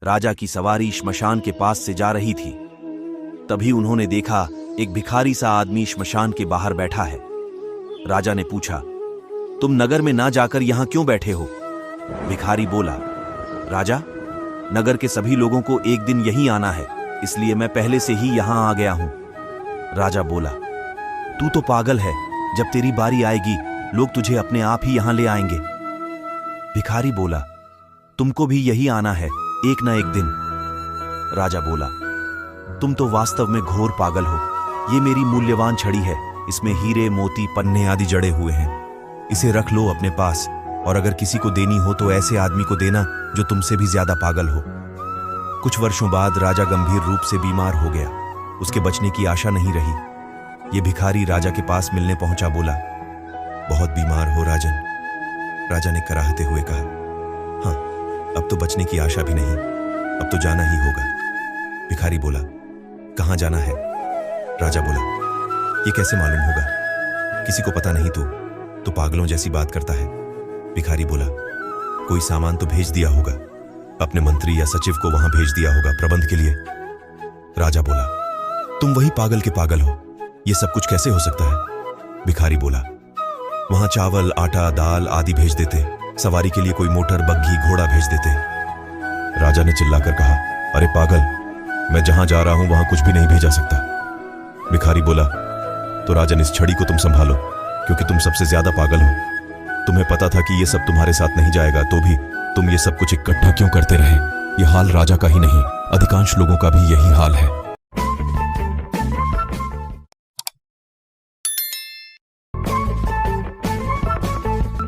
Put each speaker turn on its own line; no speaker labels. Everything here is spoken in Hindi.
राजा की सवारी श्मशान के पास से जा रही थी। तभी उन्होंने देखा एक भिखारी सा आदमी श्मशान के बाहर बैठा है। राजा ने पूछा, तुम नगर में ना जाकर यहां क्यों बैठे हो? भिखारी बोला, राजा, नगर के सभी लोगों को एक दिन यहीं आना है, इसलिए मैं पहले से ही यहां आ गया हूं। राजा बोला, तू तो पागल है, जब तेरी बारी आएगी लोग तुझे अपने आप ही यहां ले आएंगे। भिखारी बोला, तुमको भी यही आना है एक ना एक दिन। राजा बोला, तुम तो वास्तव में घोर पागल हो। ये मेरी मूल्यवान छड़ी है, इसमें हीरे, मोती, पन्ने आदि जड़े हुए हैं। इसे रख लो अपने पास, और अगर किसी को देनी हो तो ऐसे आदमी को देना जो तुमसे भी ज्यादा पागल हो। कुछ वर्षों बाद राजा गंभीर रूप से बीमार हो गया। उसके बचने की आशा नहीं रही। ये भिखारी राजा के पास मिलने पहुंचा। बोला, बहुत बीमार हो राजन? राजा ने कराहते हुए कहा, हाँ, अब तो बचने की आशा भी नहीं, अब तो जाना ही होगा। भिखारी बोला, कहां जाना है? राजा बोला, ये कैसे मालूम होगा? किसी को पता नहीं तो पागलों जैसी बात करता है। भिखारी बोला, कोई सामान तो भेज दिया होगा, अपने मंत्री या सचिव को वहां भेज दिया होगा प्रबंध के लिए। राजा बोला, तुम वही पागल के पागल हो, ये सब कुछ कैसे हो सकता है? भिखारी बोला, वहां चावल, आटा, दाल आदि भेज देते, सवारी के लिए कोई मोटर, बग्घी, घोड़ा भेज देते। राजा ने चिल्लाकर कहा, अरे पागल, मैं जहां जा रहा हूं वहां कुछ भी नहीं भेजा सकता। भिखारी बोला, तो राजन इस छड़ी को तुम संभालो, क्योंकि तुम सबसे ज्यादा पागल हो। तुम्हें पता था कि ये सब तुम्हारे साथ नहीं जाएगा, तो भी तुम ये सब कुछ इकट्ठा क्यों करते रहे? ये हाल राजा का ही नहीं, अधिकांश लोगों का भी यही हाल है।